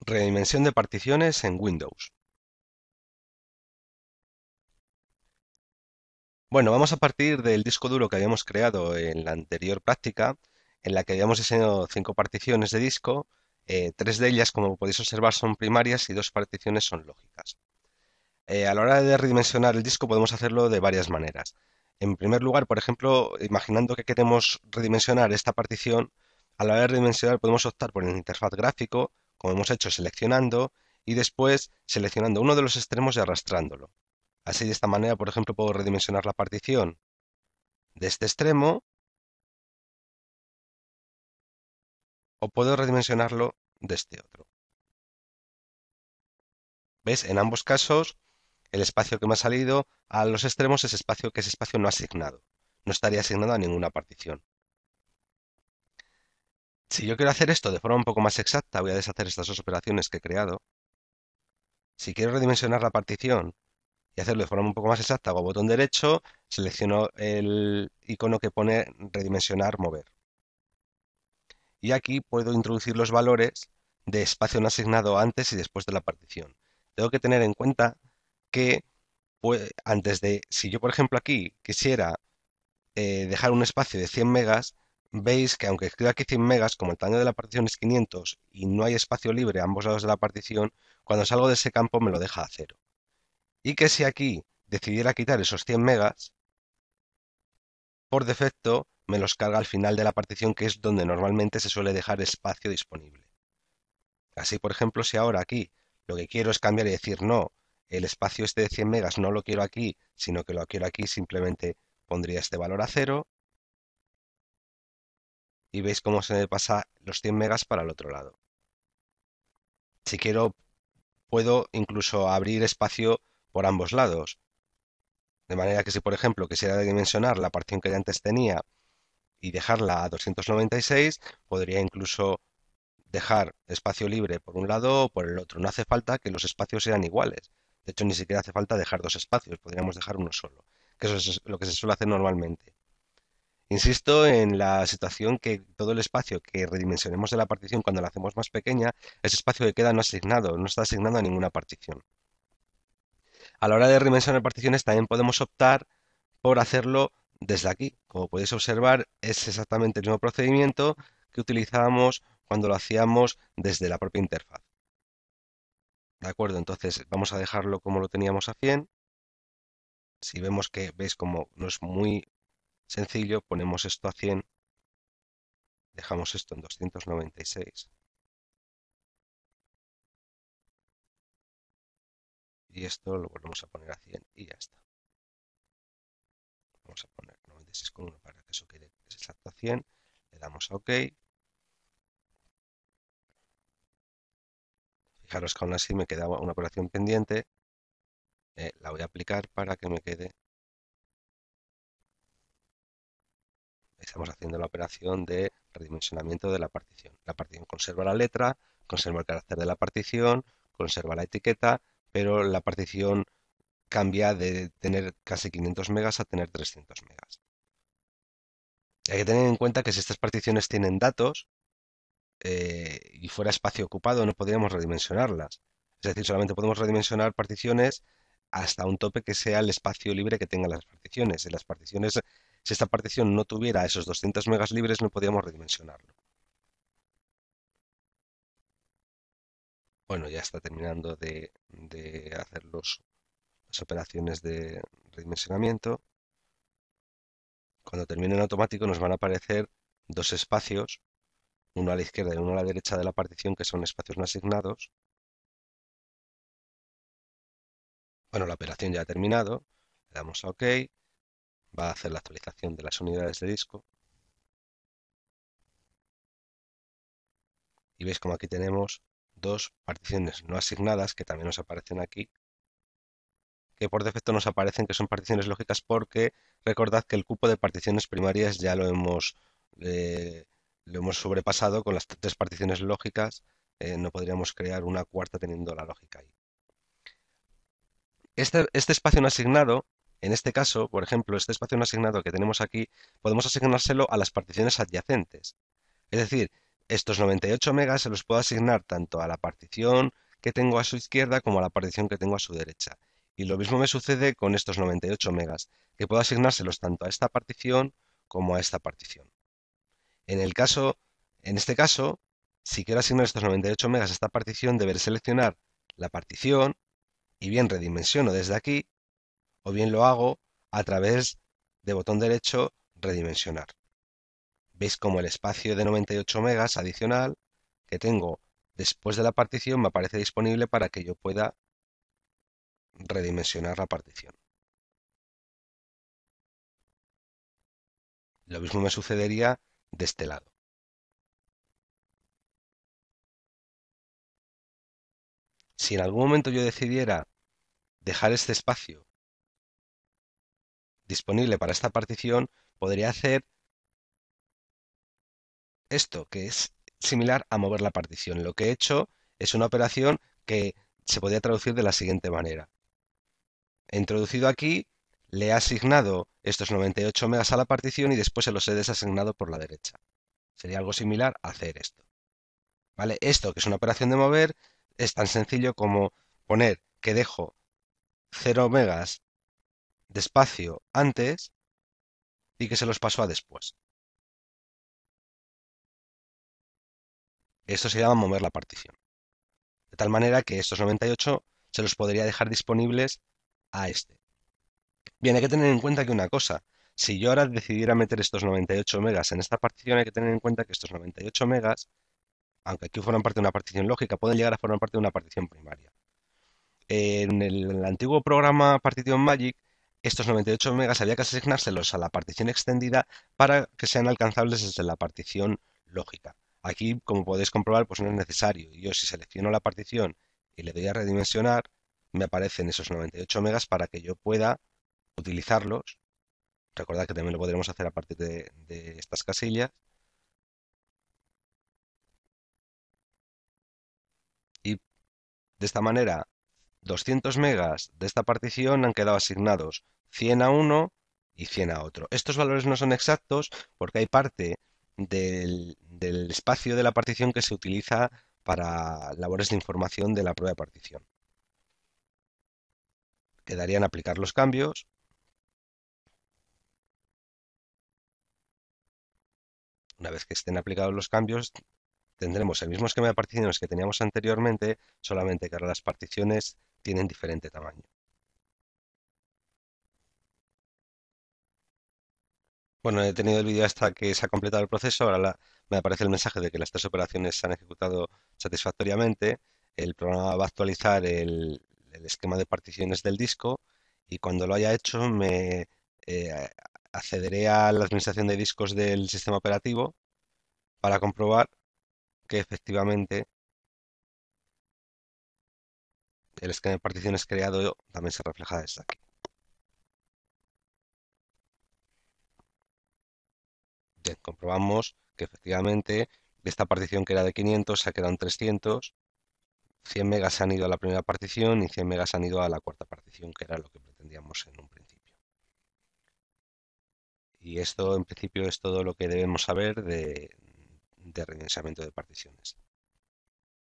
Redimensión de particiones en Windows. Bueno, vamos a partir del disco duro que habíamos creado en la anterior práctica, en la que habíamos diseñado 5 particiones de disco. Tres de ellas, como podéis observar, son primarias y 2 particiones son lógicas. A la hora de redimensionar el disco podemos hacerlo de varias maneras. En primer lugar, por ejemplo, imaginando que queremos redimensionar esta partición, a la hora de redimensionar podemos optar por el interfaz gráfico, como hemos hecho seleccionando, y después seleccionando uno de los extremos y arrastrándolo. Así, de esta manera, por ejemplo, puedo redimensionar la partición de este extremo o puedo redimensionarlo de este otro. ¿Ves? En ambos casos, el espacio que me ha salido a los extremos es espacio que es espacio no asignado. No estaría asignado a ninguna partición. Si yo quiero hacer esto de forma un poco más exacta, voy a deshacer estas dos operaciones que he creado. Si quiero redimensionar la partición y hacerlo de forma un poco más exacta, hago botón derecho, selecciono el icono que pone redimensionar, mover. Y aquí puedo introducir los valores de espacio no asignado antes y después de la partición. Tengo que tener en cuenta que antes de, si yo por ejemplo aquí quisiera dejar un espacio de 100 megas, veis que aunque escriba aquí 100 megas, como el tamaño de la partición es 500 y no hay espacio libre a ambos lados de la partición, cuando salgo de ese campo me lo deja a cero. Y que si aquí decidiera quitar esos 100 megas, por defecto me los carga al final de la partición, que es donde normalmente se suele dejar espacio disponible. Así, por ejemplo, si ahora aquí lo que quiero es cambiar y decir no, el espacio este de 100 megas no lo quiero aquí, sino que lo quiero aquí, simplemente pondría este valor a cero y veis cómo se me pasa los 100 megas para el otro lado. Si quiero, puedo incluso abrir espacio por ambos lados. De manera que si, por ejemplo, quisiera dimensionar la partición que ya antes tenía y dejarla a 296, podría incluso dejar espacio libre por un lado o por el otro. No hace falta que los espacios sean iguales. De hecho, ni siquiera hace falta dejar dos espacios, podríamos dejar uno solo, que eso es lo que se suele hacer normalmente. Insisto en la situación que todo el espacio que redimensionemos de la partición cuando la hacemos más pequeña, ese espacio que queda no asignado, no está asignado a ninguna partición. A la hora de redimensionar particiones también podemos optar por hacerlo desde aquí. Como podéis observar, es exactamente el mismo procedimiento que utilizábamos cuando lo hacíamos desde la propia interfaz. ¿De acuerdo? Entonces vamos a dejarlo como lo teníamos a 100. Si vemos que veis como no es muy sencillo, ponemos esto a 100, dejamos esto en 296 y esto lo volvemos a poner a 100 y ya está. Vamos a poner 96,1 para que eso quede exacto a 100. Le damos a OK. Fijaros que aún así me quedaba una operación pendiente. La voy a aplicar para que me quede. Estamos haciendo la operación de redimensionamiento de la partición. La partición conserva la letra, conserva el carácter de la partición, conserva la etiqueta, pero la partición cambia de tener casi 500 megas a tener 300 megas. Hay que tener en cuenta que si estas particiones tienen datos y fuera espacio ocupado, no podríamos redimensionarlas. Es decir, solamente podemos redimensionar particiones hasta un tope que sea el espacio libre que tengan las particiones. En las particiones, si esta partición no tuviera esos 200 megas libres, no podíamos redimensionarlo. Bueno, ya está terminando de hacer las operaciones de redimensionamiento. Cuando termine en automático nos van a aparecer dos espacios, uno a la izquierda y uno a la derecha de la partición, que son espacios no asignados. Bueno, la operación ya ha terminado, le damos a OK, va a hacer la actualización de las unidades de disco y veis como aquí tenemos dos particiones no asignadas que también nos aparecen aquí, que por defecto nos aparecen que son particiones lógicas porque recordad que el cupo de particiones primarias ya eh, lo hemos sobrepasado con las tres particiones lógicas. No podríamos crear una cuarta teniendo la lógica ahí. Este espacio no asignado, en este caso, por ejemplo, este espacio no asignado que tenemos aquí, podemos asignárselo a las particiones adyacentes. Es decir, Estos 98 megas se los puedo asignar tanto a la partición que tengo a su izquierda como a la partición que tengo a su derecha. Y lo mismo me sucede con estos 98 megas, que puedo asignárselos tanto a esta partición como a esta partición. En el caso, en este caso, si quiero asignar estos 98 megas a esta partición, deberé seleccionar la partición y bien redimensiono desde aquí, o bien lo hago a través de botón derecho redimensionar. Veis como el espacio de 98 megas adicional que tengo después de la partición me aparece disponible para que yo pueda redimensionar la partición. Lo mismo me sucedería de este lado. Si en algún momento yo decidiera dejar este espacio disponible para esta partición, podría hacer esto, que es similar a mover la partición. Lo que he hecho es una operación que se podría traducir de la siguiente manera. He introducido aquí, le he asignado estos 98 megas a la partición y después se los he desasignado por la derecha. Sería algo similar a hacer esto. ¿Vale? Esto, que es una operación de mover, es tan sencillo como poner que dejo 0 megas de espacio antes y que se los paso a después. Esto se llama mover la partición. De tal manera que estos 98 se los podría dejar disponibles a este. Bien, hay que tener en cuenta que una cosa, si yo ahora decidiera meter estos 98 megas en esta partición, hay que tener en cuenta que estos 98 megas, aunque aquí forman parte de una partición lógica, pueden llegar a formar parte de una partición primaria. En el antiguo programa Partition Magic, estos 98 megas había que asignárselos a la partición extendida para que sean alcanzables desde la partición lógica. Aquí, como podéis comprobar, pues no es necesario. Yo si selecciono la partición y le doy a redimensionar, me aparecen esos 98 megas para que yo pueda utilizarlos. Recordad que también lo podremos hacer a partir de estas casillas. Y de esta manera 200 megas de esta partición han quedado asignados 100 a uno y 100 a otro. Estos valores no son exactos porque hay parte del espacio de la partición que se utiliza para labores de información de la prueba de partición. Quedarían aplicar los cambios. Una vez que estén aplicados los cambios, tendremos el mismo esquema de particiones que teníamos anteriormente, solamente que ahora las particiones tienen diferente tamaño. Bueno, he tenido el vídeo hasta que se ha completado el proceso. Ahora me aparece el mensaje de que las tres operaciones se han ejecutado satisfactoriamente. El programa va a actualizar el esquema de particiones del disco y cuando lo haya hecho me eh, accederé a la administración de discos del sistema operativo para comprobar que efectivamente el esquema de particiones creado también se refleja desde aquí. Bien, comprobamos que efectivamente de esta partición que era de 500 se ha quedado en 300. 100 megas han ido a la primera partición y 100 megas han ido a la cuarta partición, que era lo que pretendíamos en un principio. Y esto en principio es todo lo que debemos saber de redimensionamiento de particiones.